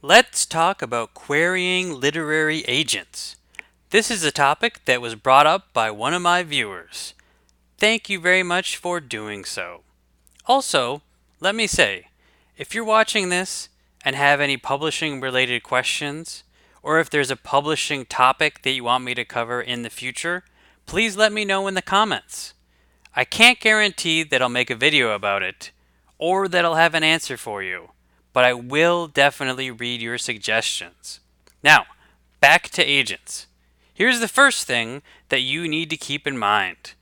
Let's talk about querying literary agents. This is a topic that was brought up by one of my viewers. Thank you very much for doing so. Also, let me say, if you're watching this and have any publishing related questions, or if there's a publishing topic that you want me to cover in the future, please let me know in the comments. I can't guarantee that I'll make a video about it, or that I'll have an answer for you, but I will definitely read your suggestions. Now, back to agents. Here's the first thing that you need to keep in mind.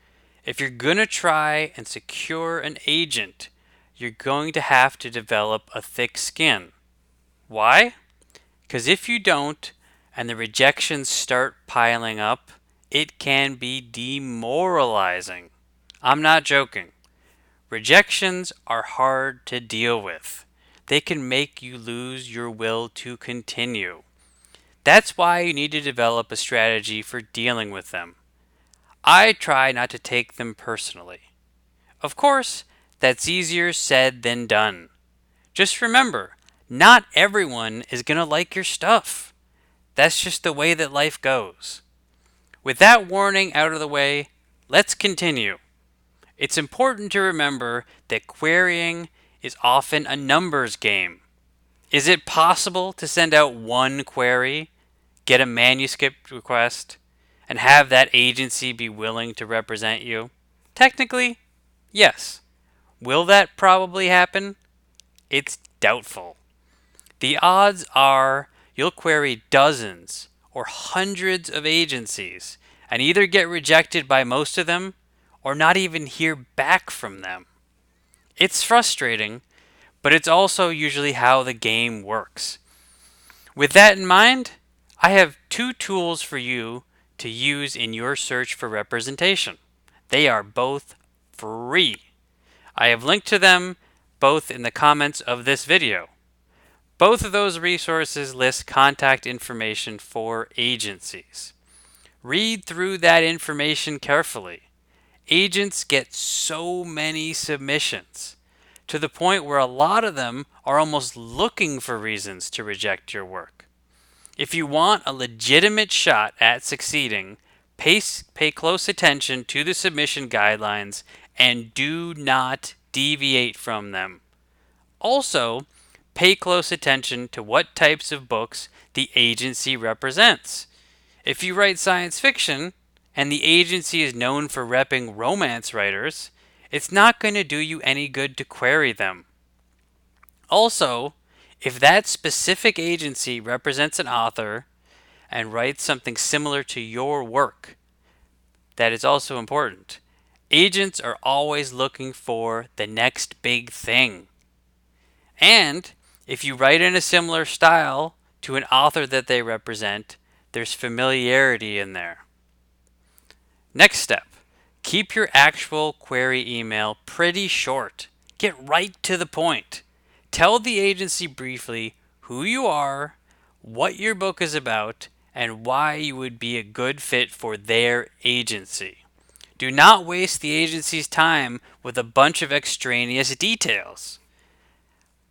If you're going to try and secure an agent, you're going to have to develop a thick skin. Why? Because if you don't, and the rejections start piling up, it can be demoralizing. I'm not joking. Rejections are hard to deal with. They can make you lose your will to continue. That's why you need to develop a strategy for dealing with them. I try not to take them personally. Of course, that's easier said than done. Just remember, not everyone is going to like your stuff. That's just the way that life goes. With that warning out of the way, let's continue. It's important to remember that querying is often a numbers game. Is it possible to send out one query, get a manuscript request, and have that agency be willing to represent you? Technically, yes. Will that probably happen? It's doubtful. The odds are you'll query dozens or hundreds of agencies and either get rejected by most of them or not even hear back from them. It's frustrating, but it's also usually how the game works. With that in mind, I have two tools for you to use in your search for representation. They are both free. I have linked to them both in the comments of this video. Both of those resources list contact information for agencies. Read through that information carefully. Agents get so many submissions to the point where a lot of them are almost looking for reasons to reject your work. If you want a legitimate shot at succeeding, pay close attention to the submission guidelines and do not deviate from them. Also, pay close attention to what types of books the agency represents. If you write science fiction, and the agency is known for repping romance writers, it's not going to do you any good to query them. Also, if that specific agency represents an author and writes something similar to your work, that is also important. Agents are always looking for the next big thing. And if you write in a similar style to an author that they represent, there's familiarity in there. Next step, keep your actual query email pretty short. Get right to the point. Tell the agency briefly who you are, what your book is about, and why you would be a good fit for their agency. Do not waste the agency's time with a bunch of extraneous details.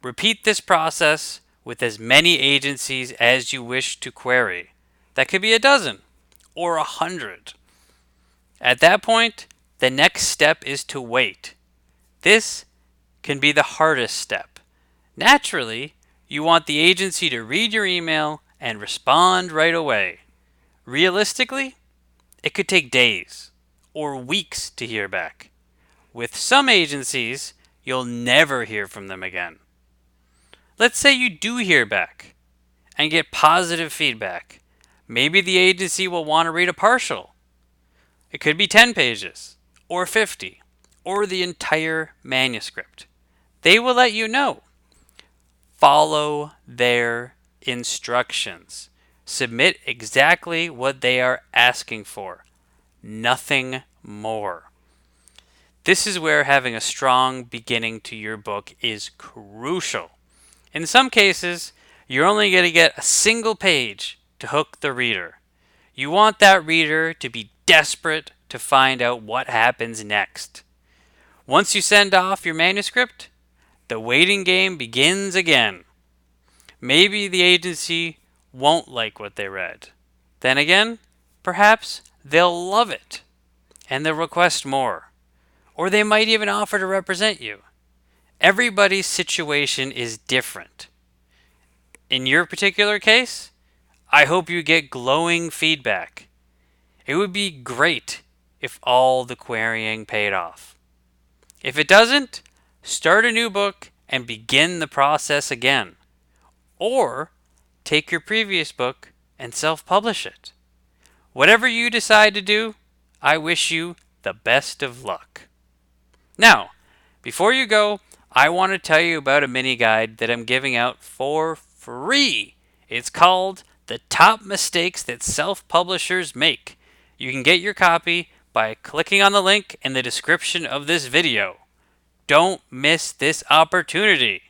Repeat this process with as many agencies as you wish to query. That could be a dozen or 100. At that point, the next step is to wait. This can be the hardest step. Naturally, you want the agency to read your email and respond right away. Realistically, it could take days or weeks to hear back. With some agencies, you'll never hear from them again. Let's say you do hear back and get positive feedback. Maybe the agency will want to read a partial. It could be 10 pages, or 50, or the entire manuscript. They will let you know. Follow their instructions. Submit exactly what they are asking for. Nothing more. This is where having a strong beginning to your book is crucial. In some cases, you're only going to get a single page to hook the reader. You want that reader to be desperate to find out what happens next. Once you send off your manuscript, the waiting game begins again. maybe the agency won't like what they read. Then again, perhaps they'll love it and they'll request more. Or they might even offer to represent you. Everybody's situation is different. In your particular case, I hope you get glowing feedback. It would be great if all the querying paid off. If it doesn't, start a new book and begin the process again. Or take your previous book and self-publish it. Whatever you decide to do, I wish you the best of luck. Now, before you go, I want to tell you about a mini guide that I'm giving out for free. It's called The Top Mistakes That Self-Publishers Make. You can get your copy by clicking on the link in the description of this video. Don't miss this opportunity.